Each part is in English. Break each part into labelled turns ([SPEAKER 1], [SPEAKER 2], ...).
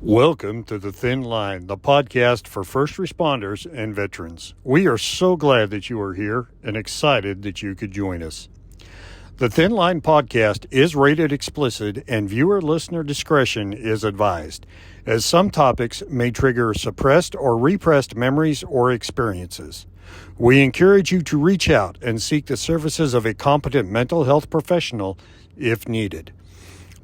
[SPEAKER 1] Welcome to The Thin Line, the podcast for first responders and veterans. We are so glad that you are here and excited that you could join us. The Thin Line podcast is rated explicit and viewer-listener discretion is advised, as some topics may trigger suppressed or repressed memories or experiences. We encourage you to reach out and seek the services of a competent mental health professional if needed.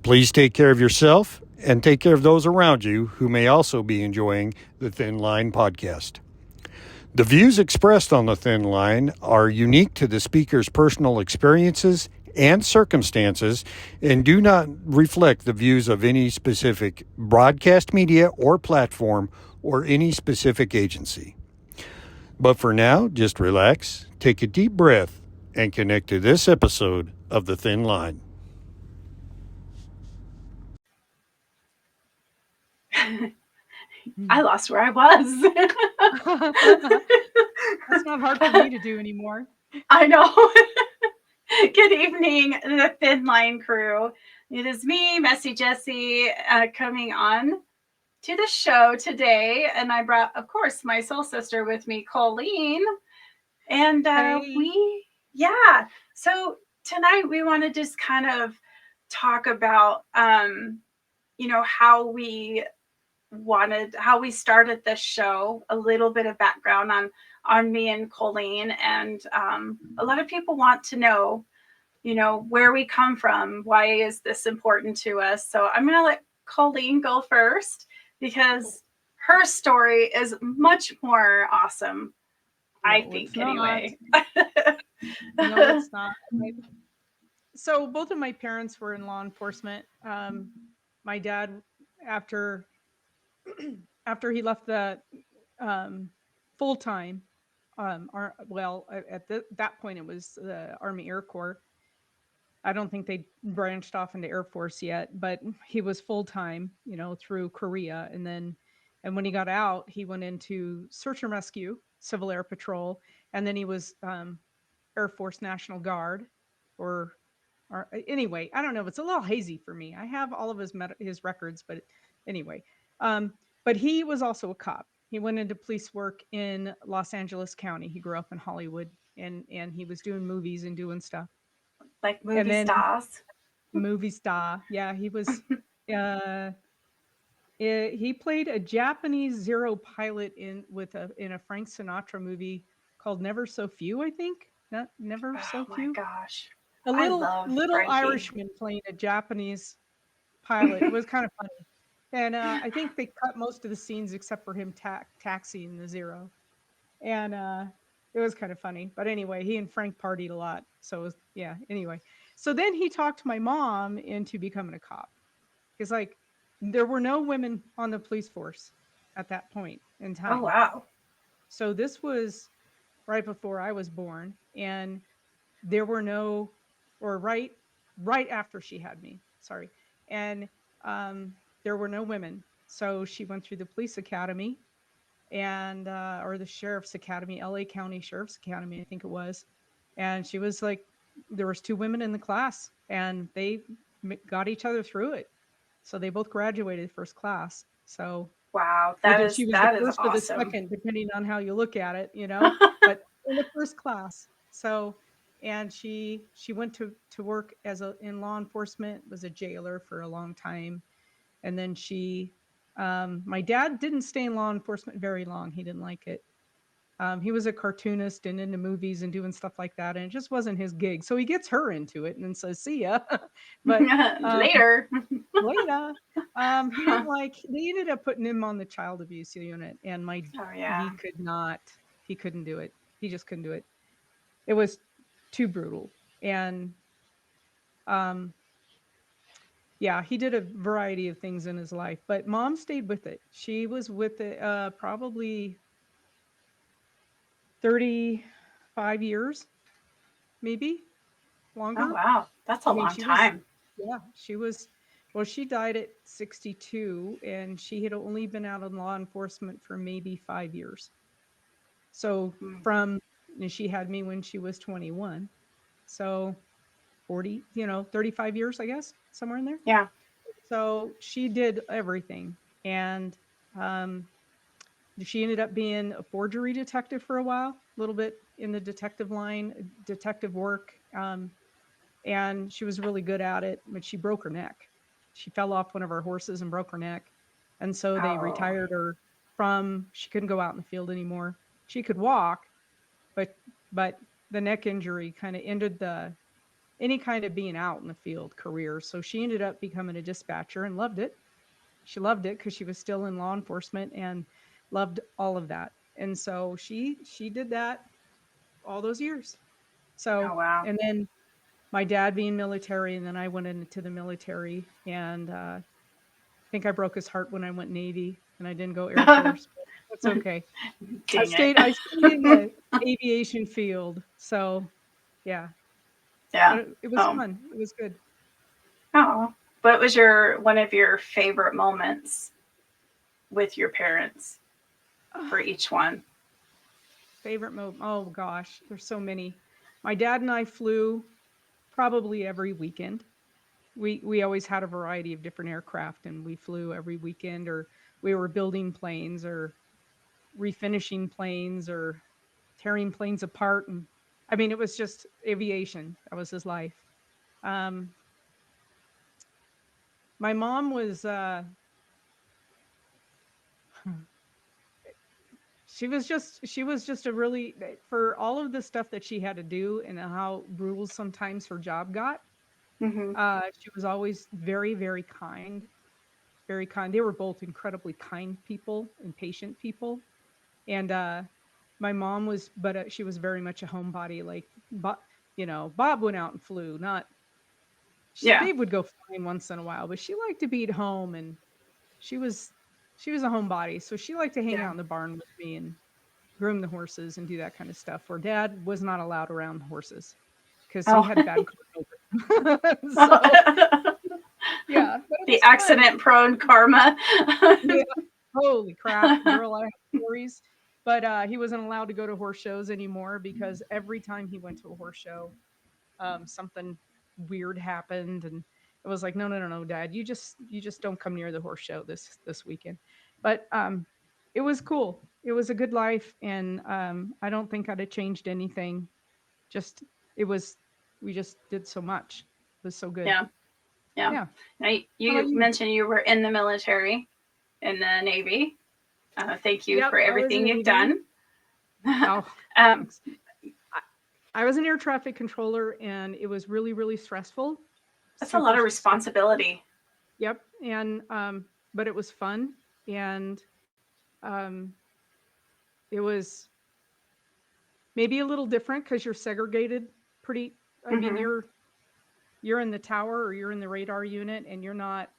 [SPEAKER 1] Please take care of yourself and take care of those around you who may also be enjoying the Thin Line podcast. The views expressed on the Thin Line are unique to the speaker's personal experiences and circumstances and do not reflect the views of any specific broadcast media or platform or any specific agency. But for now, just relax, take a deep breath, and connect to this episode of the Thin Line.
[SPEAKER 2] I lost where I was.
[SPEAKER 3] That's not hard for me to do anymore.
[SPEAKER 2] I know. Good evening, the Thin Line crew. It is me, Messy Jessie, coming on to the show today. And I brought, of course, my soul sister with me, Colleen. And
[SPEAKER 3] Hey.
[SPEAKER 2] So tonight we want to just kind of talk about, how we started this show, a little bit of background on me and Colleen, and a lot of people want to know, where we come from. Why is this important to us? So I'm going to let Colleen go first because her story is much more awesome, I think, anyway.
[SPEAKER 3] No, it's not. So both of my parents were in law enforcement. My dad, after he left the full time, at that point it was the Army Air Corps. I don't think they branched off into Air Force yet, but he was full time, through Korea, and when he got out, he went into search and rescue, Civil Air Patrol, and then he was Air Force National Guard, or anyway, I don't know. It's a little hazy for me. I have all of his records, but anyway. But he was also a cop. He went into police work in Los Angeles County. He grew up in Hollywood, and he was doing movies and doing stuff.
[SPEAKER 2] Like stars.
[SPEAKER 3] Movie star. Yeah, he was. He played a Japanese Zero pilot in a Frank Sinatra movie called Never So Few, I think. Not Never So Few.
[SPEAKER 2] Oh my gosh.
[SPEAKER 3] A little Irishman playing a Japanese pilot. It was kind of funny. And I think they cut most of the scenes except for him taxiing the Zero. And it was kind of funny. But anyway, he and Frank partied a lot. So it was, anyway. So then he talked my mom into becoming a cop. Because there were no women on the police force at that point in time.
[SPEAKER 2] Oh, wow.
[SPEAKER 3] So this was right before I was born. And there were no, or right after she had me, sorry. And there were no women. So she went through the police academy and, or the sheriff's academy, LA County Sheriff's Academy, I think it was. And she was there was 2 women in the class and they got each other through it. So they both graduated first class. So
[SPEAKER 2] wow, that is
[SPEAKER 3] the first
[SPEAKER 2] awesome.
[SPEAKER 3] or the second, depending on how you look at it, but in the first class. So, and she went to work in law enforcement, was a jailer for a long time. And then my dad didn't stay in law enforcement very long. He didn't like it. He was a cartoonist and into movies and doing stuff like that. And it just wasn't his gig. So he gets her into it and then says, see ya. But
[SPEAKER 2] later.
[SPEAKER 3] He didn't they ended up putting him on the child abuse unit. And he couldn't do it. He just couldn't do it. It was too brutal. And he did a variety of things in his life, but mom stayed with it. She was with it probably 35 years, maybe longer.
[SPEAKER 2] Oh, wow. That's a long time.
[SPEAKER 3] She died at 62 and she had only been out of law enforcement for maybe 5 years. So and she had me when she was 21. So 40, 35 years, I guess, somewhere in there.
[SPEAKER 2] Yeah.
[SPEAKER 3] So she did everything. And um, she ended up being a forgery detective for a while, a little bit in the detective line, detective work. And she was really good at it, but she broke her neck. She fell off one of her horses and broke her neck. And so they
[SPEAKER 2] Oh.
[SPEAKER 3] retired her she couldn't go out in the field anymore. She could walk, but but the neck injury kind of ended any kind of being out in the field career. So she ended up becoming a dispatcher and loved it. She loved it because she was still in law enforcement and loved all of that. And so she did that all those years.
[SPEAKER 2] Oh,
[SPEAKER 3] So,
[SPEAKER 2] wow.
[SPEAKER 3] and then my dad being military, and then I went into the military, and I think I broke his heart when I went Navy, and I didn't go Air Force. But that's okay. I
[SPEAKER 2] Dang it.
[SPEAKER 3] stayed. I stayed in the aviation field. So, yeah,
[SPEAKER 2] Yeah.
[SPEAKER 3] but it was
[SPEAKER 2] Oh.
[SPEAKER 3] fun. It was good.
[SPEAKER 2] Oh. What was one of your favorite moments with your parents for each one?
[SPEAKER 3] Favorite moment? Oh gosh, there's so many. My dad and I flew probably every weekend. We always had a variety of different aircraft, and we flew every weekend, or we were building planes, or refinishing planes, or tearing planes apart. And I mean, it was just aviation. That was his life. Um, my mom was she was just a really, for all of the stuff that she had to do and how brutal sometimes her job got.
[SPEAKER 2] Mm-hmm.
[SPEAKER 3] She was always very, very kind, very kind. They were both incredibly kind people and patient people. And my mom was, but she was very much a homebody. Like, Bob went out and flew. Not
[SPEAKER 2] Yeah.
[SPEAKER 3] They would go flying once in a while, but she liked to be at home, and she was she was a homebody, so she liked to hang
[SPEAKER 2] Yeah.
[SPEAKER 3] out in the barn with me and groom the horses and do that kind of stuff. Where Dad was not allowed around the horses because he
[SPEAKER 2] Oh.
[SPEAKER 3] had bad carpet. So yeah, but it
[SPEAKER 2] The
[SPEAKER 3] was fun.
[SPEAKER 2] accident prone karma.
[SPEAKER 3] Yeah. Holy crap, girl, I have stories. But he wasn't allowed to go to horse shows anymore because every time he went to a horse show, something weird happened, and it was like, no, no, no, no, Dad, you just don't come near the horse show this weekend. But it was cool. It was a good life, and I don't think I'd have changed anything. Just it was we just did so much. It was so good.
[SPEAKER 2] Yeah. Yeah.
[SPEAKER 3] Yeah.
[SPEAKER 2] Now,
[SPEAKER 3] How about
[SPEAKER 2] you
[SPEAKER 3] you?
[SPEAKER 2] mentioned you were in the military, in the Navy. Thank you
[SPEAKER 3] Yep,
[SPEAKER 2] for
[SPEAKER 3] I was
[SPEAKER 2] everything you've
[SPEAKER 3] Navy.
[SPEAKER 2] done.
[SPEAKER 3] Oh,
[SPEAKER 2] um,
[SPEAKER 3] thanks. I was an air traffic controller, and it was really, really stressful.
[SPEAKER 2] that's a
[SPEAKER 3] Super
[SPEAKER 2] lot of
[SPEAKER 3] stressful.
[SPEAKER 2] responsibility.
[SPEAKER 3] Yep. And but it was fun, and um it was maybe a little different because you're segregated pretty. I mean,
[SPEAKER 2] Mm-hmm.
[SPEAKER 3] you're in the tower, or you're in the radar unit, and you're not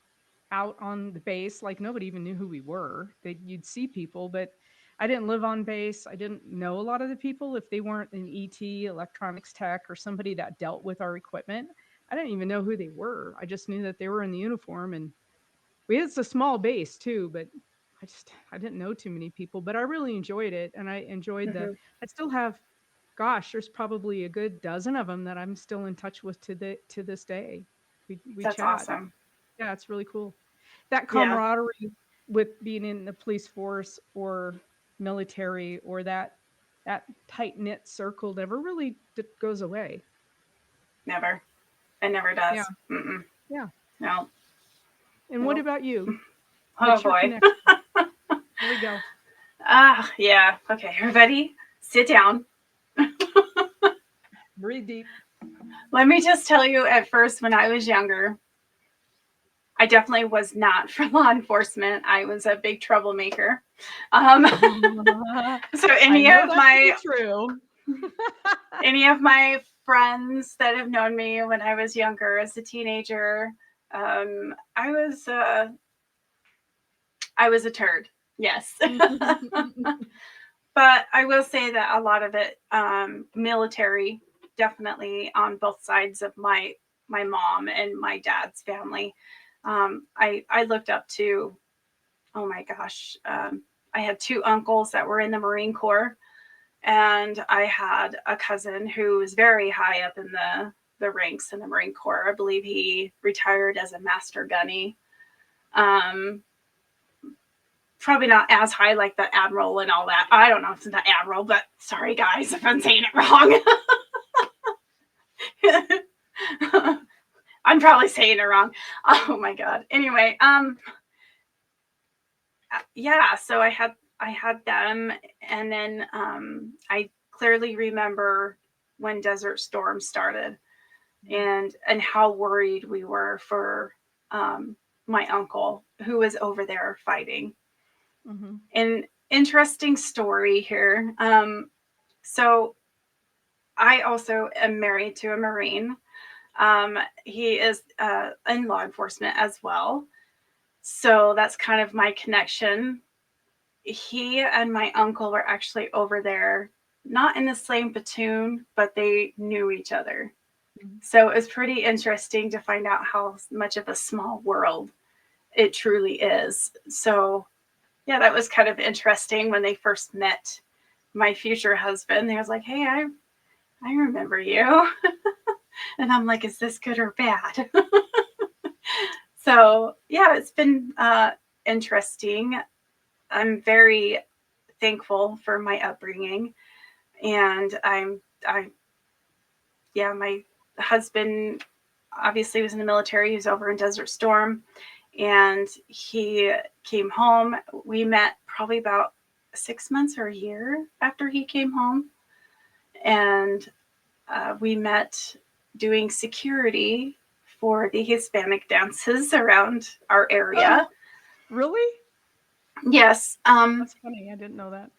[SPEAKER 3] out on the base. Like, nobody even knew who we were. You'd see people, but I didn't live on base. I didn't know a lot of the people if they weren't an ET, electronics tech, or somebody that dealt with our equipment. I didn't even know who they were. I just knew that they were in the uniform, and it's a small base too, but I didn't know too many people, but I really enjoyed it, and I enjoyed
[SPEAKER 2] Mm-hmm.
[SPEAKER 3] I still have, gosh, there's probably a good dozen of them that I'm still in touch with to this day. We
[SPEAKER 2] That's
[SPEAKER 3] chat.
[SPEAKER 2] awesome.
[SPEAKER 3] Yeah, it's really cool. That
[SPEAKER 2] Yeah.
[SPEAKER 3] camaraderie with being in the police force or military, or that tight knit circle never really goes away.
[SPEAKER 2] Never. It never
[SPEAKER 3] Yeah,
[SPEAKER 2] does. Mm-mm.
[SPEAKER 3] yeah.
[SPEAKER 2] No.
[SPEAKER 3] And what
[SPEAKER 2] No.
[SPEAKER 3] about you?
[SPEAKER 2] Oh
[SPEAKER 3] What's your
[SPEAKER 2] boy.
[SPEAKER 3] connection? Here we go.
[SPEAKER 2] Yeah. Okay, everybody, sit down.
[SPEAKER 3] Breathe deep.
[SPEAKER 2] Let me just tell you, at first, when I was younger, I definitely was not for law enforcement. I was a big troublemaker. Um, so
[SPEAKER 3] I know that to be true.
[SPEAKER 2] any of my friends that have known me when I was younger, as a teenager, I was a turd. Yes. But I will say that a lot of it, military, definitely on both sides of my mom and my dad's family. I looked up to, oh my gosh, I had two uncles that were in the Marine Corps, And I had a cousin who was very high up in the ranks in the Marine Corps. I believe he retired as a master gunny. Um, Probably not as high like the admiral and all that. I don't know if it's the admiral, but sorry guys if I'm saying it wrong. I'm probably saying it wrong. Oh my god. Anyway, yeah, so I had them, and then I clearly remember when Desert Storm started, and how worried we were for my uncle who was over there fighting.
[SPEAKER 3] Mm-hmm.
[SPEAKER 2] An interesting story here. So I also am married to a Marine. He is in law enforcement as well. So that's kind of my connection. He and my uncle were actually over there, not in the same platoon, but they knew each other. So it was pretty interesting to find out how much of a small world it truly is. So, yeah, that was kind of interesting when they first met my future husband. They was like, "Hey, I remember you." And I'm like, "Is this good or bad?" So, yeah, it's been interesting. I'm very thankful for my upbringing, and yeah, my husband obviously was in the military. He was over in Desert Storm, and he came home. We met probably about 6 months or a year after he came home, and we met doing security for the Hispanic dances around our area.
[SPEAKER 3] Oh, really?
[SPEAKER 2] Yes,
[SPEAKER 3] That's funny. I didn't know that.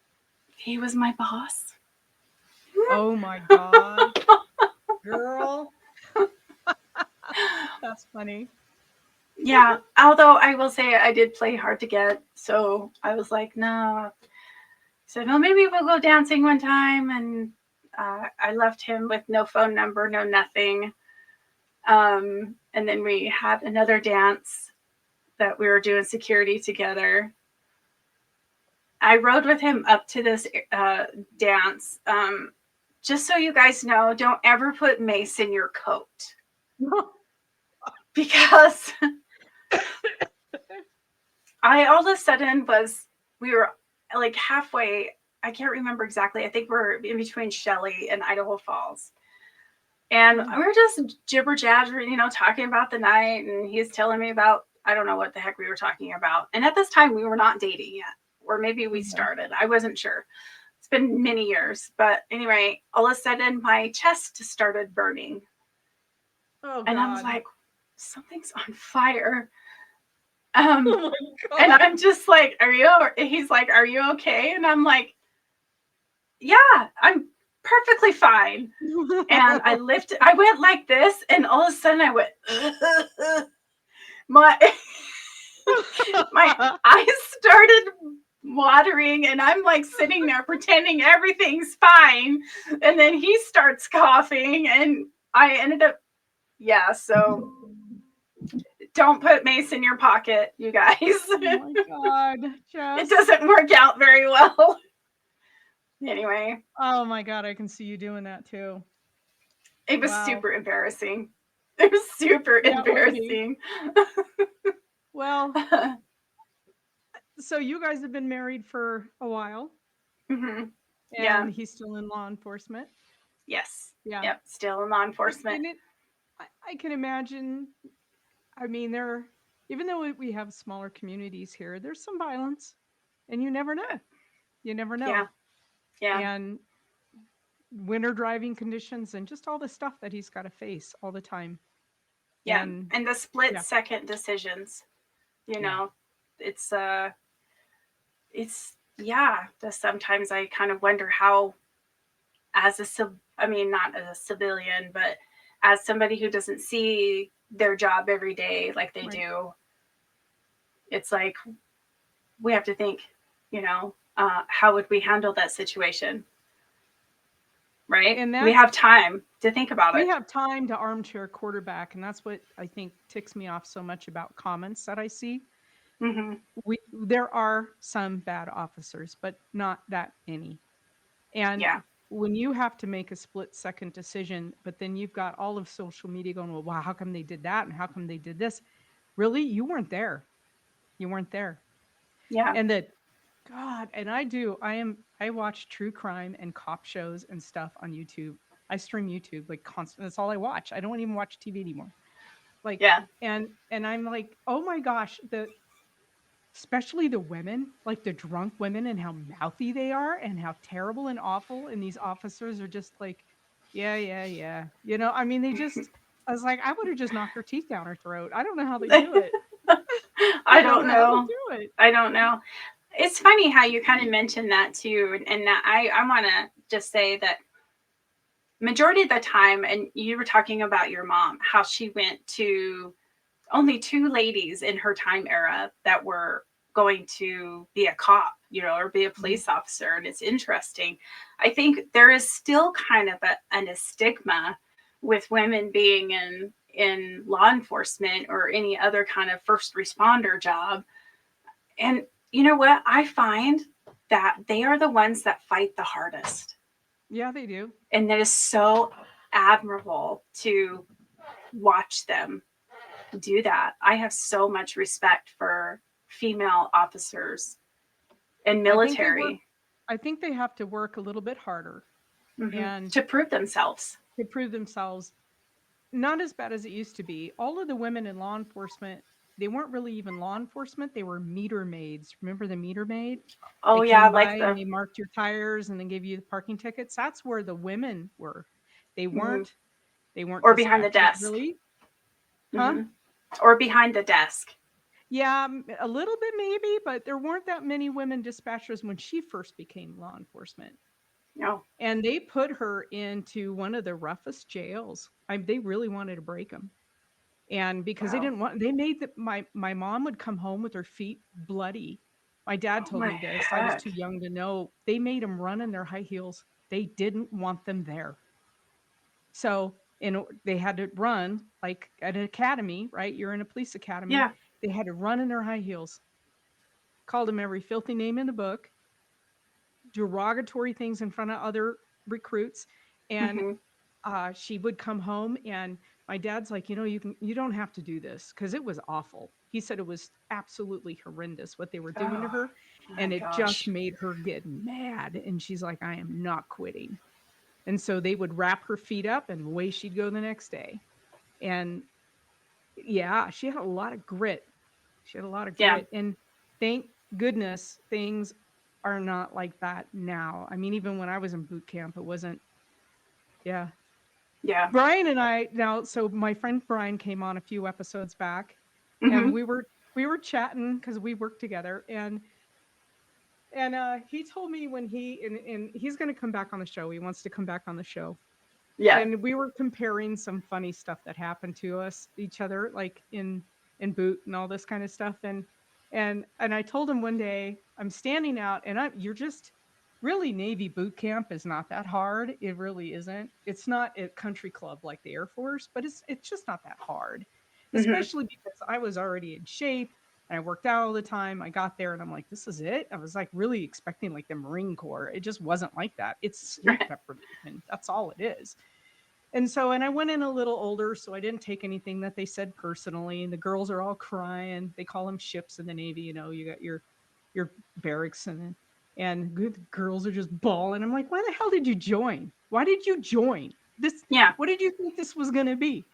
[SPEAKER 2] he was my boss.
[SPEAKER 3] Oh my God, girl. That's funny.
[SPEAKER 2] Yeah, although I will say I did play hard to get, so I was like, no. So well, maybe we'll go dancing one time, and I left him with no phone number, no nothing. And then we had another dance that we were doing security together. I rode with him up to this dance. Just so you guys know, don't ever put mace in your coat because I all of a sudden we were like halfway. I can't remember exactly. I think we're in between Shelley and Idaho Falls. And we were just jibber jabber, talking about the night. And he's telling me about, I don't know what the heck we were talking about. And at this time, we were not dating yet, or maybe we started. I wasn't sure. It's been many years. But anyway, all of a sudden, my chest started burning.
[SPEAKER 3] Oh,
[SPEAKER 2] and I was
[SPEAKER 3] God.
[SPEAKER 2] like, something's on fire.
[SPEAKER 3] Oh my God.
[SPEAKER 2] And I'm just like, he's like, are you okay? And I'm like, yeah, I'm perfectly fine. And I went like this, and all of a sudden I went, my eyes started watering, and I'm like sitting there pretending everything's fine. And then he starts coughing, and I ended up, yeah, so don't put mace in your pocket, you guys.
[SPEAKER 3] Oh my God, Jess.
[SPEAKER 2] It doesn't work out very well. Anyway.
[SPEAKER 3] Oh my God, I can see you doing that too.
[SPEAKER 2] It was
[SPEAKER 3] Wow.
[SPEAKER 2] super embarrassing. It was super embarrassing.
[SPEAKER 3] Well, so you guys have been married for a while.
[SPEAKER 2] Mm-hmm.
[SPEAKER 3] And he's still in law enforcement.
[SPEAKER 2] Yes.
[SPEAKER 3] Yeah.
[SPEAKER 2] Yep. Still in law enforcement.
[SPEAKER 3] And I can imagine. I mean, even though we have smaller communities here, there's some violence, and you never know. You never know.
[SPEAKER 2] Yeah. Yeah.
[SPEAKER 3] And winter driving conditions, and just all the stuff that he's got to face all the time.
[SPEAKER 2] Yeah. And the split-second decisions. It's sometimes I kind of wonder how, not as a civilian, but as somebody who doesn't see their job every day like they do, it's like we have to think, how would we handle that situation? Right? And we have time to think about it.
[SPEAKER 3] We have time to armchair quarterback, and that's what I think ticks me off so much about comments that I see.
[SPEAKER 2] Mm-hmm.
[SPEAKER 3] There are some bad officers, but not that many. And
[SPEAKER 2] Yeah.
[SPEAKER 3] when you have to make a split second decision, but then you've got all of social media going, well, wow, how come they did that? And how come they did this? Really? You weren't there. You weren't there.
[SPEAKER 2] Yeah.
[SPEAKER 3] And that, God, and I watch true crime and cop shows and stuff on YouTube. I stream YouTube like constant. That's all I watch. I don't even watch TV anymore. Like,
[SPEAKER 2] Yeah.
[SPEAKER 3] and I'm like, oh my gosh, especially the women, like the drunk women and how mouthy they are and how terrible and awful. And these officers are just like, yeah, yeah, yeah. I mean, I was like, I would have just knocked her teeth down her throat. I don't know how they do it.
[SPEAKER 2] I
[SPEAKER 3] I don't
[SPEAKER 2] don't
[SPEAKER 3] know how they
[SPEAKER 2] know.
[SPEAKER 3] do it.
[SPEAKER 2] I don't know. It's funny how you kind of mentioned that too. And that I want to just say that majority of the time, and you were talking about your mom, how she went to only two ladies in her time era that were going to be a cop, or be a
[SPEAKER 3] Mhm.
[SPEAKER 2] police officer. And it's interesting. I think there is still kind of a stigma with women being in law enforcement or any other kind of first responder job. And you know what? I find that they are the ones that fight the hardest.
[SPEAKER 3] Yeah, they do.
[SPEAKER 2] And that is so admirable to watch them do that. I have so much respect for female officers and
[SPEAKER 3] I think they work.
[SPEAKER 2] military.
[SPEAKER 3] I think they have to work a little bit harder and
[SPEAKER 2] To prove themselves.
[SPEAKER 3] to prove themselves. Not as bad as it used to be. All of the women in law enforcement, they weren't really even law enforcement. They were meter maids. Remember the meter maid?
[SPEAKER 2] Oh
[SPEAKER 3] They
[SPEAKER 2] yeah,
[SPEAKER 3] came by
[SPEAKER 2] like
[SPEAKER 3] and
[SPEAKER 2] the
[SPEAKER 3] they marked your tires and then gave you the parking tickets. That's where the women were. They
[SPEAKER 2] mhm.
[SPEAKER 3] weren't. They weren't
[SPEAKER 2] Or behind the
[SPEAKER 3] dispatchers
[SPEAKER 2] desk.
[SPEAKER 3] really, huh?
[SPEAKER 2] hmm Or behind the desk.
[SPEAKER 3] Yeah, a little bit maybe, but there weren't that many women dispatchers when she first became law enforcement.
[SPEAKER 2] No.
[SPEAKER 3] And they put her into one of the roughest jails. They really wanted to break them. And because they
[SPEAKER 2] Wow.
[SPEAKER 3] didn't want, they made my mom would come home with her feet bloody. My dad
[SPEAKER 2] Oh
[SPEAKER 3] told
[SPEAKER 2] my
[SPEAKER 3] me this. I was
[SPEAKER 2] heck.
[SPEAKER 3] too young to know. They made them run in their high heels. They didn't want them there. So, they had to run like at an academy, right? You're in a police academy.
[SPEAKER 2] Yeah.
[SPEAKER 3] They had to run in their high heels. Called them every filthy name in the book, derogatory things in front of other recruits, and
[SPEAKER 2] hmm
[SPEAKER 3] she would come home and my dad's like, you don't have to do this because it was awful. He said it was absolutely horrendous what they were doing to
[SPEAKER 2] Oh
[SPEAKER 3] her,
[SPEAKER 2] my
[SPEAKER 3] and it just
[SPEAKER 2] gosh.
[SPEAKER 3] made her get mad. And she's like, I am not quitting. And so they would wrap her feet up and away she'd go the next day. And yeah, she had a lot of grit. She had a lot of
[SPEAKER 2] Yeah.
[SPEAKER 3] grit. And thank goodness things are not like that now. I mean, even when I was in boot camp, it wasn't, yeah.
[SPEAKER 2] Yeah.
[SPEAKER 3] Brian and I now, so my friend Brian came on a few episodes back, and
[SPEAKER 2] hmm
[SPEAKER 3] we were chatting because we worked together, and he told me when and he's going to come back on the show. He wants to come back on the show,
[SPEAKER 2] Yeah.
[SPEAKER 3] and we were comparing some funny stuff that happened to us each other, like in boot and all this kind of stuff, and I told him one day I'm standing out, and you're just really Navy boot camp is not that hard. It really isn't. It's not a country club like the Air Force, but it's just not that hard,
[SPEAKER 2] hmm
[SPEAKER 3] especially because I was already in shape and I worked out all the time. I got there and I'm like, this is it. I was like really expecting like the Marine Corps. It just wasn't like that. It's sleep
[SPEAKER 2] Right.
[SPEAKER 3] deprivation. That's all it is. And I went in a little older, so I didn't take anything that they said personally. And the girls are all crying. They call them ships in the Navy. You got your barracks and good girls are just bawling. I'm like, why the hell did you join? Why did you join this?
[SPEAKER 2] Yeah.
[SPEAKER 3] What did you think this was going to be?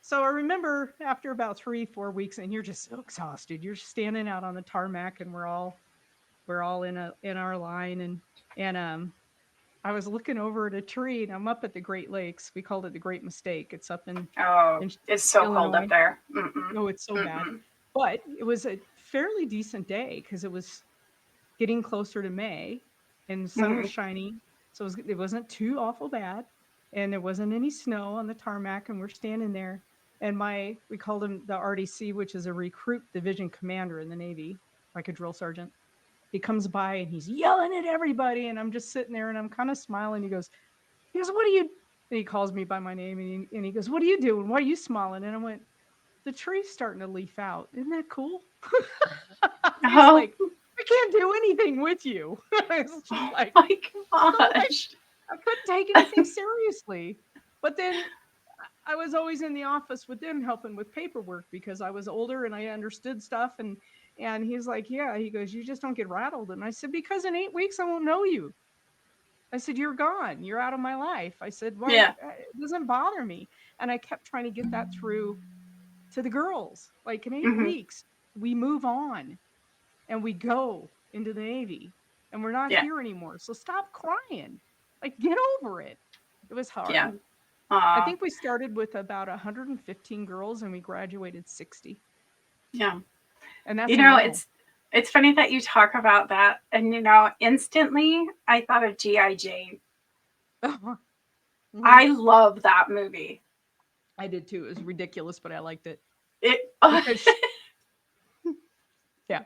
[SPEAKER 3] So I remember after about 3-4 weeks, and you're just so exhausted. You're standing out on the tarmac, and we're all in our line, and I was looking over at a tree, and I'm up at the Great Lakes. We called it the Great Mistake. It's up
[SPEAKER 2] Oh,
[SPEAKER 3] in
[SPEAKER 2] it's so cold up
[SPEAKER 3] Illinois.
[SPEAKER 2] there. Mm-mm.
[SPEAKER 3] Oh, it's so bad.
[SPEAKER 2] Mm-mm.
[SPEAKER 3] But it was a fairly decent day because it was getting closer to May and the sun was
[SPEAKER 2] hmm
[SPEAKER 3] shining. So it wasn't too awful bad. And there wasn't any snow on the tarmac. And we're standing there. And we called him the RDC, which is a recruit division commander in the Navy, like a drill sergeant. He comes by and he's yelling at everybody. And I'm just sitting there and I'm kind of smiling. He goes, what are you? And he calls me by my name and he goes, what are you doing? Why are you smiling? And I went, the tree's starting to leaf out. Isn't that cool? He's
[SPEAKER 2] Oh.
[SPEAKER 3] like, I can't do anything with you. It's just
[SPEAKER 2] Oh
[SPEAKER 3] like,
[SPEAKER 2] my
[SPEAKER 3] so
[SPEAKER 2] gosh.
[SPEAKER 3] I couldn't take anything seriously. But then I was always in the office with them helping with paperwork because I was older and I understood stuff. And he's like, yeah, he goes, you just don't get rattled. And I said, because in 8 weeks I won't know you. I said, you're gone. You're out of my life. I said, why?
[SPEAKER 2] Yeah.
[SPEAKER 3] It doesn't bother me. And I kept trying to get that through to the girls. Like in 8
[SPEAKER 2] Hmm.
[SPEAKER 3] weeks, we move on and we go into the Navy and we're not
[SPEAKER 2] Yeah.
[SPEAKER 3] here anymore. So stop crying. Like, get over it. It was
[SPEAKER 2] Yeah.
[SPEAKER 3] hard. I
[SPEAKER 2] Aw.
[SPEAKER 3] think we started with about 115 girls and we graduated 60.
[SPEAKER 2] Yeah.
[SPEAKER 3] And
[SPEAKER 2] You
[SPEAKER 3] that's
[SPEAKER 2] know,
[SPEAKER 3] normal.
[SPEAKER 2] it's funny that you talk about that. And instantly I thought of G.I. Jane.
[SPEAKER 3] Mhm.
[SPEAKER 2] I love that movie.
[SPEAKER 3] I did too. It was ridiculous, but I liked it
[SPEAKER 2] It
[SPEAKER 3] because, yeah,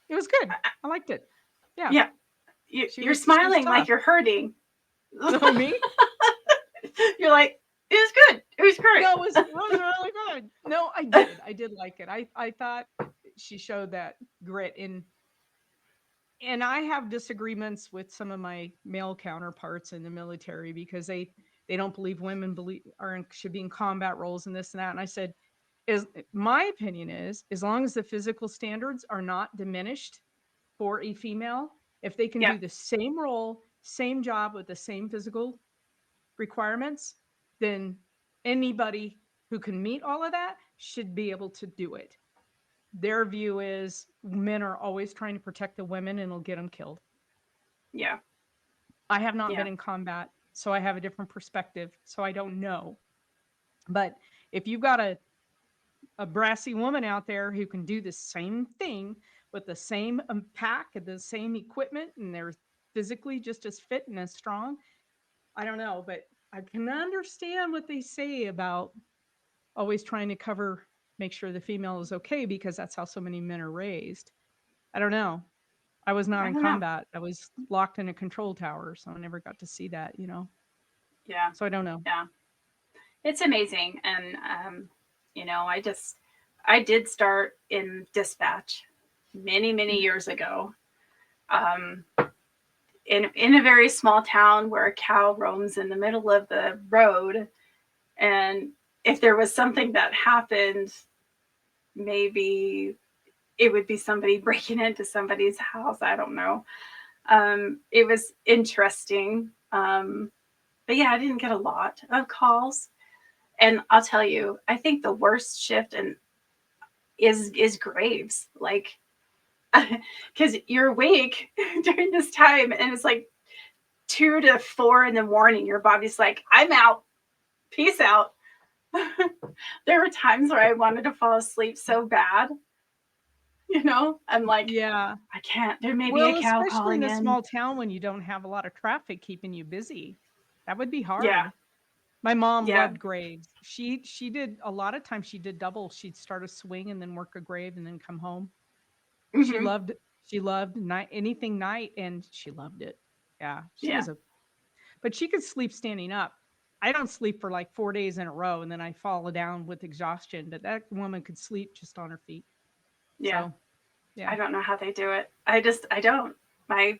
[SPEAKER 3] it was good. I liked it. Yeah,
[SPEAKER 2] yeah, you're
[SPEAKER 3] she was
[SPEAKER 2] smiling like
[SPEAKER 3] tough.
[SPEAKER 2] you're hurting.
[SPEAKER 3] No, me?
[SPEAKER 2] You're like, it was good. It was great.
[SPEAKER 3] No, it was really good. No, I did like it. I thought she showed that grit and I have disagreements with some of my male counterparts in the military because they don't believe women should be in combat roles and this and that. And I said, is my opinion is as long as the physical standards are not diminished for a female, if they can
[SPEAKER 2] Yeah,
[SPEAKER 3] do the same role, same job with the same physical requirements, then anybody who can meet all of that should be able to do it. Their view is men are always trying to protect the women and it'll get them killed.
[SPEAKER 2] yeah,
[SPEAKER 3] I have not
[SPEAKER 2] yeah,
[SPEAKER 3] been in combat, so I have a different perspective, so I don't know. But if you've got a brassy woman out there who can do the same thing with the same pack and the same equipment and they're physically just as fit and as strong, I don't know, but I can understand what they say about always trying to make sure the female is okay because that's how so many men are raised. I don't know. I was not
[SPEAKER 2] I
[SPEAKER 3] in
[SPEAKER 2] don't know.
[SPEAKER 3] combat. I was locked in a control tower, so I never got to see that.
[SPEAKER 2] Yeah,
[SPEAKER 3] So I don't know.
[SPEAKER 2] yeah, it's amazing. And I did start in dispatch many
[SPEAKER 3] Mm.
[SPEAKER 2] years ago. Um, in a very small town where a cow roams in the middle of the road, and if there was something that happened, maybe it would be somebody breaking into somebody's house. I don't know. It was interesting. But yeah, I didn't get a lot of calls. And I'll tell you, I think the worst shift is graves. Like, because you're awake during this time, and it's like 2 to 4 in the morning. Your body's like, I'm out. Peace out. There were times where I wanted to fall asleep so bad. I'm like,
[SPEAKER 3] Yeah.
[SPEAKER 2] I can't. There may be a
[SPEAKER 3] Well,
[SPEAKER 2] cow
[SPEAKER 3] especially in
[SPEAKER 2] calling
[SPEAKER 3] a
[SPEAKER 2] in.
[SPEAKER 3] small town when you don't have a lot of traffic keeping you busy. That would be
[SPEAKER 2] Yeah,
[SPEAKER 3] hard. My mom
[SPEAKER 2] yeah.
[SPEAKER 3] loved graves. She did a lot of times she did double. She'd start a swing and then work a grave and then come home. She
[SPEAKER 2] Hmm.
[SPEAKER 3] loved she loved night anything night and she loved it. Yeah.
[SPEAKER 2] Yeah,
[SPEAKER 3] But she could sleep standing up. I don't sleep for like 4 days in a row and then I fall down with exhaustion, but that woman could sleep just on her feet.
[SPEAKER 2] yeah.
[SPEAKER 3] So yeah.
[SPEAKER 2] I don't know how they do it. I don't. My,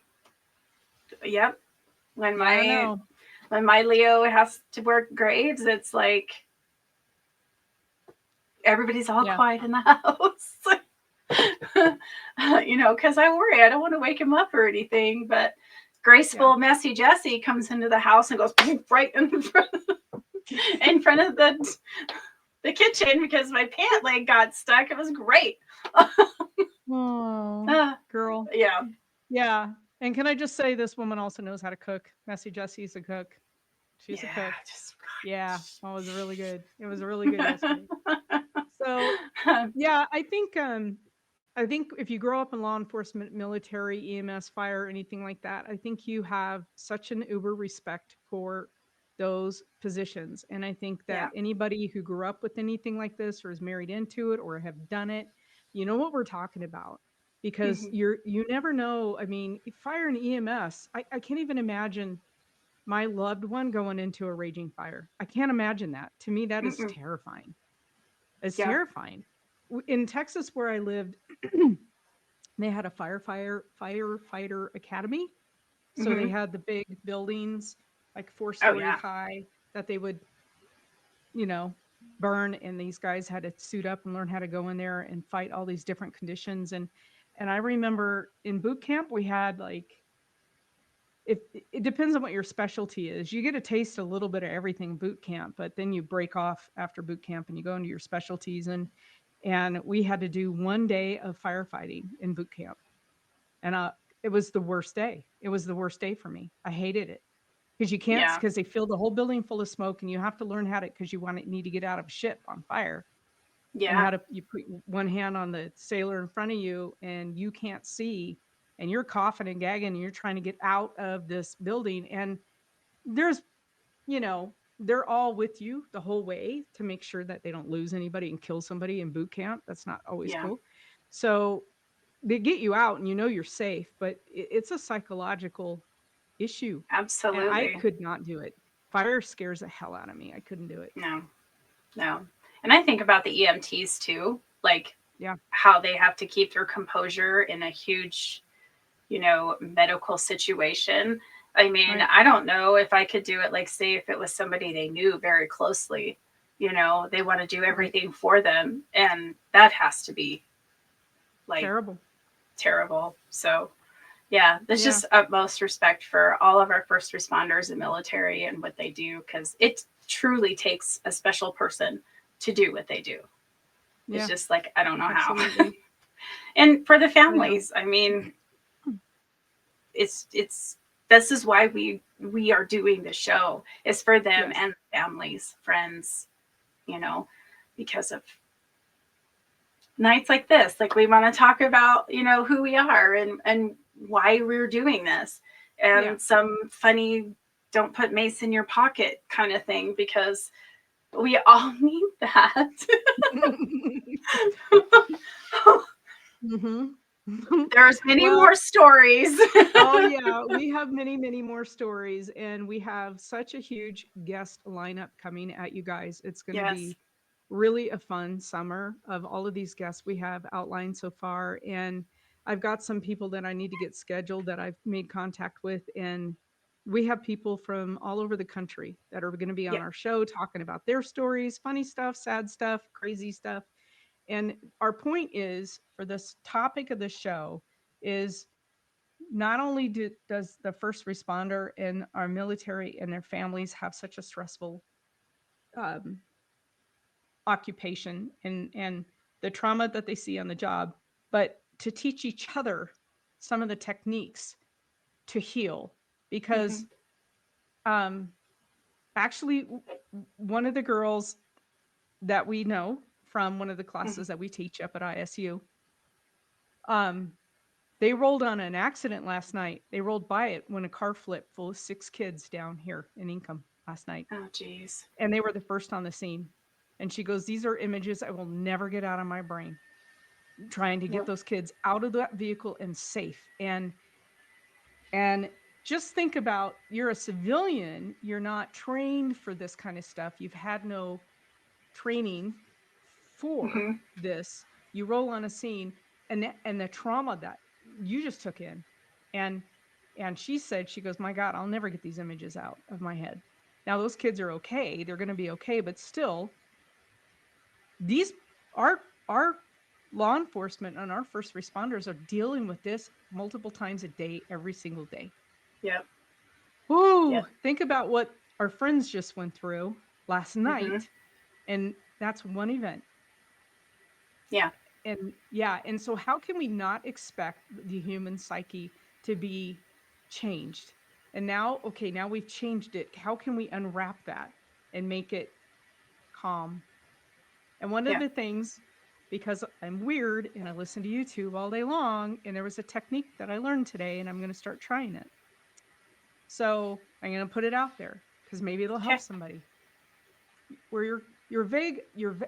[SPEAKER 2] yep. When
[SPEAKER 3] Yeah, I don't
[SPEAKER 2] my
[SPEAKER 3] know.
[SPEAKER 2] when my Leo has to work graves, it's like everybody's all
[SPEAKER 3] Yeah.
[SPEAKER 2] quiet in the house. Because I worry I don't want to wake him up or anything. But
[SPEAKER 3] Yeah.
[SPEAKER 2] graceful, messy Jessie comes into the house and goes right in front of the kitchen because my pant leg got stuck. It was great.
[SPEAKER 3] Oh,
[SPEAKER 2] Uh,
[SPEAKER 3] girl.
[SPEAKER 2] yeah,
[SPEAKER 3] Yeah. And can I just say this woman also knows how to cook. Messy Jessie's a cook. She's a
[SPEAKER 2] yeah,
[SPEAKER 3] cook.
[SPEAKER 2] just
[SPEAKER 3] Yeah. Oh, it was really good. It was really good yesterday. So yeah, I think if you grow up in law enforcement, military, EMS, fire, anything like that, I think you have such an uber respect for those positions. And I think
[SPEAKER 2] yeah.
[SPEAKER 3] that anybody who grew up with anything like this or is married into it or have done it, you know what we're talking about. Because
[SPEAKER 2] Hmm.
[SPEAKER 3] you never know. I mean, fire and EMS, I can't even imagine my loved one going into a raging fire. I can't imagine that. To me, that is
[SPEAKER 2] Mm-mm.
[SPEAKER 3] terrifying. It's
[SPEAKER 2] Yeah.
[SPEAKER 3] terrifying. In Texas, where I lived, They had a firefighter academy. So they
[SPEAKER 2] Hmm.
[SPEAKER 3] had the big buildings, like
[SPEAKER 2] Oh,
[SPEAKER 3] 4-story
[SPEAKER 2] yeah.
[SPEAKER 3] high, that they would, you know, burn, and these guys had to suit up and learn how to go in there and fight all these different conditions. And I remember in boot camp we had like, if it depends on what your specialty is, you get a taste a little bit of everything in boot camp, but then you break off after boot camp and you go into your specialties. And we had to do 1 day of firefighting in boot camp. And it was the worst day. It was the worst day for me. I hated it because you can't,
[SPEAKER 2] Yeah.
[SPEAKER 3] because they fill the whole building full of smoke, and you have to learn how to, because you need to get out of a ship on fire. And
[SPEAKER 2] Yeah.
[SPEAKER 3] you put one hand on the sailor in front of you and you can't see, and you're coughing and gagging and you're trying to get out of this building. And there's, they're all with you the whole way to make sure that they don't lose anybody and kill somebody in boot camp. That's not always
[SPEAKER 2] Yeah.
[SPEAKER 3] cool. So they get you out and you're safe, but it's a psychological issue. And I
[SPEAKER 2] Absolutely.
[SPEAKER 3] could not do it. Fire scares the hell out of me. I couldn't do it.
[SPEAKER 2] No, no. And I think about the EMTs too, like
[SPEAKER 3] Yeah.
[SPEAKER 2] how they have to keep their composure in a huge, medical situation. I mean,
[SPEAKER 3] Right.
[SPEAKER 2] I don't know if I could do it, like, say, if it was somebody they knew very closely, they want to do
[SPEAKER 3] Right.
[SPEAKER 2] everything for them. And that has to be like
[SPEAKER 3] Terrible.
[SPEAKER 2] terrible. So, yeah, there's
[SPEAKER 3] Yeah.
[SPEAKER 2] just utmost respect for all of our first responders and military and what they do, because it truly takes a special person to do what they do. It's
[SPEAKER 3] Yeah.
[SPEAKER 2] just like, I don't know how.
[SPEAKER 3] Absolutely.
[SPEAKER 2] And for the
[SPEAKER 3] I know.
[SPEAKER 2] families, I mean, it's this is why we are doing the show, is for them
[SPEAKER 3] Yes.
[SPEAKER 2] and families, friends, you know, because of nights like this. Like, we want to talk about, who we are and why we're doing this,
[SPEAKER 3] Yeah.
[SPEAKER 2] and some funny don't put mace in your pocket kind of thing, because we all need that.
[SPEAKER 3] Hmm.
[SPEAKER 2] There's many
[SPEAKER 3] Well,
[SPEAKER 2] more stories.
[SPEAKER 3] oh yeah, we have many, many more stories, and we have such a huge guest lineup coming at you guys. It's going to
[SPEAKER 2] Yes.
[SPEAKER 3] be really a fun summer of all of these guests we have outlined so far. And I've got some people that I need to get scheduled that I've made contact with, and we have people from all over the country that are going to be on
[SPEAKER 2] Yeah.
[SPEAKER 3] our show talking about their stories, funny stuff, sad stuff, crazy stuff. And our point is, for this topic of the show, is not only does the first responder and our military and their families have such a stressful um, occupation, and the trauma that they see on the job, but to teach each other some of the techniques to heal.
[SPEAKER 2] Hmm.
[SPEAKER 3] Because um, actually, one of the girls that we know from one of the
[SPEAKER 2] Hmm.
[SPEAKER 3] classes that we teach up at ISU, um, they rolled on an accident last night. They rolled by it when a car flipped full of 6 kids down here in Ingham last night.
[SPEAKER 2] Oh, geez.
[SPEAKER 3] And they were the first on the scene. And she goes, "These are images I will never get out of my brain." Trying to get
[SPEAKER 2] Yep.
[SPEAKER 3] those kids out of that vehicle and safe. And just think about, you're a civilian, you're not trained for this kind of stuff. You've had no training for
[SPEAKER 2] Hmm.
[SPEAKER 3] this. You roll on a scene, and the trauma that you just took in. And she said, she goes, "My God, I'll never get these images out of my head." Now those kids are okay, they're going to be okay, but still, these our law enforcement and our first responders are dealing with this multiple times a day, every single day.
[SPEAKER 2] Yep.
[SPEAKER 3] Ooh,
[SPEAKER 2] Yep.
[SPEAKER 3] think about what our friends just went through last
[SPEAKER 2] Hmm.
[SPEAKER 3] night, and that's one event.
[SPEAKER 2] Yeah.
[SPEAKER 3] And yeah, and so how can we not expect the human psyche to be changed? And now, okay, now we've changed it. How can we unwrap that and make it calm? And one of
[SPEAKER 2] Yeah.
[SPEAKER 3] the things, because I'm weird and I listen to YouTube all day long, and there was a technique that I learned today, and I'm going to start trying it. So I'm going to put it out there because maybe it'll help
[SPEAKER 2] Okay.
[SPEAKER 3] somebody. Where your vague,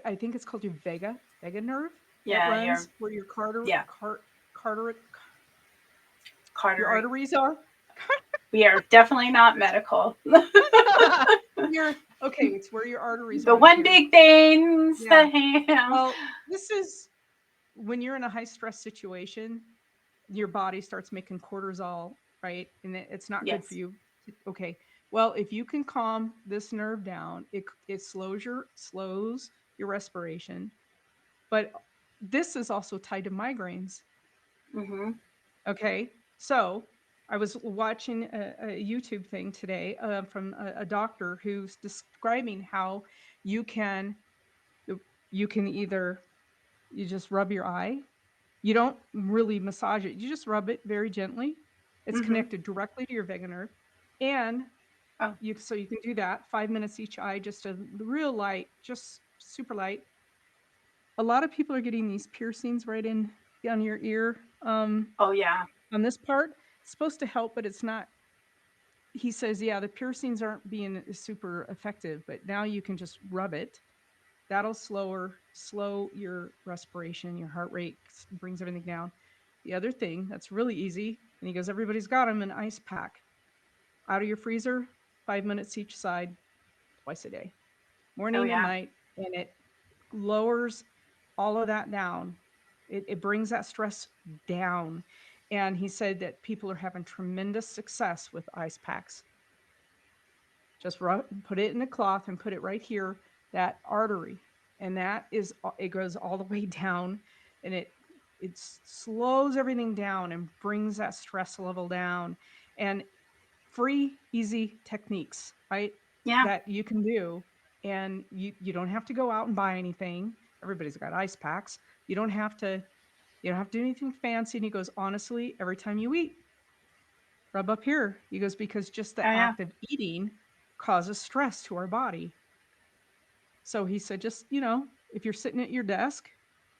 [SPEAKER 3] I think it's called your vega nerve, that
[SPEAKER 2] Yeah.
[SPEAKER 3] runs where your
[SPEAKER 2] Yeah.
[SPEAKER 3] carter your
[SPEAKER 2] Carteret.
[SPEAKER 3] arteries are.
[SPEAKER 2] We are definitely not medical.
[SPEAKER 3] Your okay, it's where your arteries
[SPEAKER 2] The
[SPEAKER 3] run
[SPEAKER 2] one
[SPEAKER 3] here.
[SPEAKER 2] big thing's
[SPEAKER 3] Yeah.
[SPEAKER 2] the ham.
[SPEAKER 3] Well, this is when you're in a high stress situation, your body starts making cortisol, right? And it's not good for
[SPEAKER 2] Yes.
[SPEAKER 3] you. Okay. Well, if you can calm this nerve down, it slows your respiration. But this is also tied to migraines.
[SPEAKER 2] Mm-hmm.
[SPEAKER 3] Okay. So I was watching a YouTube thing today from a doctor who's describing how you can you can either you just rub your eye. You don't really massage it. You just rub it very gently. It's
[SPEAKER 2] Mm-hmm.
[SPEAKER 3] connected directly to your vagus nerve, and
[SPEAKER 2] Oh.
[SPEAKER 3] you can do that 5 minutes each eye, just a real light, just super light. A lot of people are getting these piercings right in on your ear.
[SPEAKER 2] Oh yeah.
[SPEAKER 3] On this part, it's supposed to help, but it's not. He says, yeah, the piercings aren't being super effective, but now you can just rub it. That'll slow your respiration, your heart rate, brings everything down. The other thing that's really easy, and he goes, everybody's got them, an ice pack out of your freezer, 5 minutes each side, twice a day,
[SPEAKER 2] Oh
[SPEAKER 3] morning and
[SPEAKER 2] yeah.
[SPEAKER 3] night, and it lowers all of that down. It brings that stress down. And he said that people are having tremendous success with ice packs. Just put it in a cloth and put it right here, that artery, and that is it goes all the way down, and it slows everything down and brings that stress level down. And free, easy techniques, right?
[SPEAKER 2] Yeah.
[SPEAKER 3] That you can do, and you don't have to go out and buy anything. Everybody's got ice packs. You don't have to do anything fancy. And he goes, honestly, every time you eat, rub up here. He goes, because just
[SPEAKER 2] Oh
[SPEAKER 3] the
[SPEAKER 2] yeah.
[SPEAKER 3] act of eating causes stress to our body. So he said, just, if you're sitting at your desk,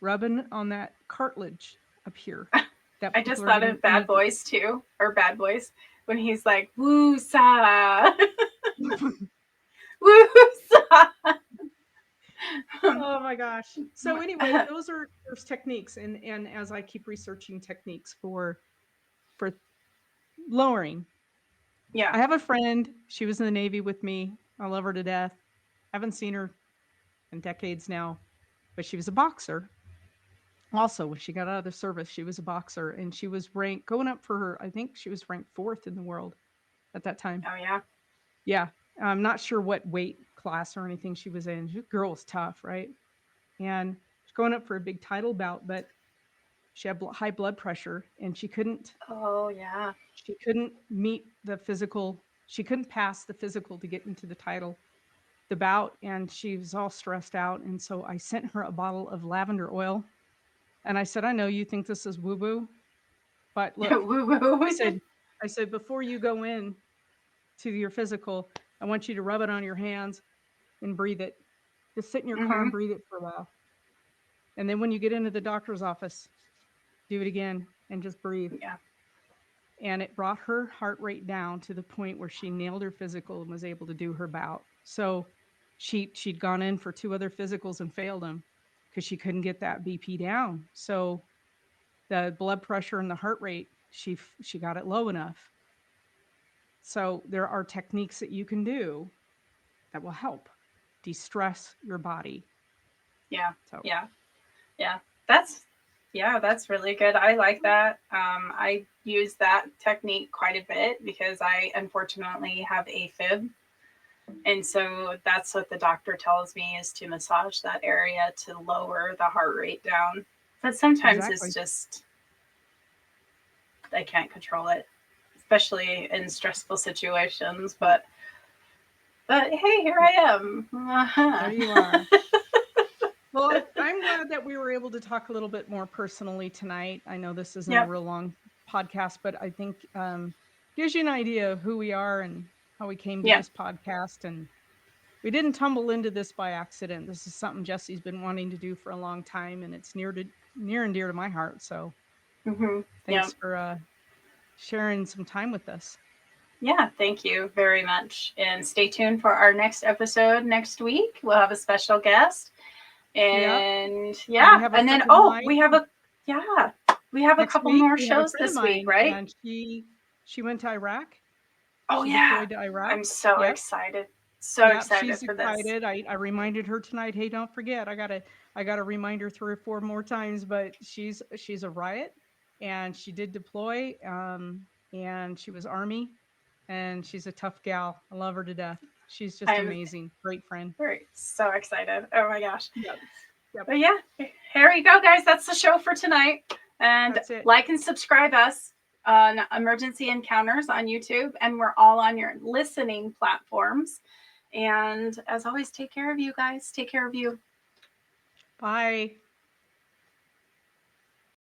[SPEAKER 3] rubbing on that cartilage up here that
[SPEAKER 2] I just
[SPEAKER 3] people are
[SPEAKER 2] thought
[SPEAKER 3] getting
[SPEAKER 2] of Bad Boys too, or Bad Boys, when he's like, "Woo sa, woo sa."
[SPEAKER 3] Oh my gosh. So anyway, there's techniques, and as I keep researching techniques for lowering.
[SPEAKER 2] Yeah.
[SPEAKER 3] I have a friend, she was in the Navy with me. I love her to death. Haven't seen her in decades now, but she was a boxer. Also, when she got out of the service, she was a boxer, and she was ranked going up for her, I think she was ranked 4th in the world at that time.
[SPEAKER 2] Oh yeah.
[SPEAKER 3] Yeah. I'm not sure what weight class or anything she was in. The girl was tough, right? And she's going up for a big title bout, but she had high blood pressure, and
[SPEAKER 2] Oh yeah.
[SPEAKER 3] she couldn't meet the physical. She couldn't pass the physical to get into the bout, and she was all stressed out. And so I sent her a bottle of lavender oil, and I said, I know you think this is woo woo, but look,
[SPEAKER 2] Woo woo.
[SPEAKER 3] I said, before you go in to your physical, I want you to rub it on your hands and breathe it. Just sit in your car
[SPEAKER 2] Mm-hmm.
[SPEAKER 3] and breathe it for a while. And then when you get into the doctor's office, do it again and just breathe.
[SPEAKER 2] Yeah.
[SPEAKER 3] And it brought her heart rate down to the point where she nailed her physical and was able to do her bout. So she'd gone in for 2 other physicals and failed them because she couldn't get that BP down. So the blood pressure and the heart rate, she got it low enough. So there are techniques that you can do that will help de-stress your body.
[SPEAKER 2] Yeah.
[SPEAKER 3] So
[SPEAKER 2] Yeah. Yeah. That's that's really good. I like that. I use that technique quite a bit because I unfortunately have AFib. And so that's what the doctor tells me is to massage that area to lower the heart rate down. But sometimes it's
[SPEAKER 3] exactly.
[SPEAKER 2] just, I can't control it, especially in stressful situations. But hey, here I am.
[SPEAKER 3] There you are. Well, I'm glad that we were able to talk a little bit more personally tonight. I know this isn't a
[SPEAKER 2] Yep.
[SPEAKER 3] real long podcast, but I think gives you an idea of who we are and how we came to
[SPEAKER 2] Yep.
[SPEAKER 3] this podcast. And we didn't tumble into this by accident. This is something Jesse's been wanting to do for a long time, and it's near and dear to my heart. So
[SPEAKER 2] Mm-hmm. Yep.
[SPEAKER 3] thanks for sharing some time with us.
[SPEAKER 2] Yeah, thank you very much. And stay tuned for our next episode next week. We'll have a special guest.
[SPEAKER 3] Yep.
[SPEAKER 2] And
[SPEAKER 3] We
[SPEAKER 2] yeah,
[SPEAKER 3] have a
[SPEAKER 2] and then
[SPEAKER 3] friend of mine.
[SPEAKER 2] we have a
[SPEAKER 3] Next
[SPEAKER 2] couple
[SPEAKER 3] week,
[SPEAKER 2] more
[SPEAKER 3] we have a
[SPEAKER 2] shows
[SPEAKER 3] friend of
[SPEAKER 2] this week,
[SPEAKER 3] mine,
[SPEAKER 2] right?
[SPEAKER 3] and she went to Iraq.
[SPEAKER 2] Oh
[SPEAKER 3] She
[SPEAKER 2] yeah.
[SPEAKER 3] deployed to Iraq.
[SPEAKER 2] I'm so
[SPEAKER 3] Yep.
[SPEAKER 2] excited. So
[SPEAKER 3] Yep,
[SPEAKER 2] excited
[SPEAKER 3] she's
[SPEAKER 2] for this.
[SPEAKER 3] excited. I reminded her tonight, hey, don't forget. I gotta remind her 3 or 4 more times, but she's a riot. and she did deploy. And she was Army, and she's a tough gal. I love her to death. She's just
[SPEAKER 2] I'm
[SPEAKER 3] amazing. Great friend.
[SPEAKER 2] very so excited. Oh my gosh.
[SPEAKER 3] Yep. Yep.
[SPEAKER 2] But yeah, here you go, guys. That's the show for tonight. And
[SPEAKER 3] That's it.
[SPEAKER 2] like and subscribe us on Emergency Encounters on YouTube. And we're all on your listening platforms. And as always, take care of you guys. Take care of you.
[SPEAKER 3] Bye.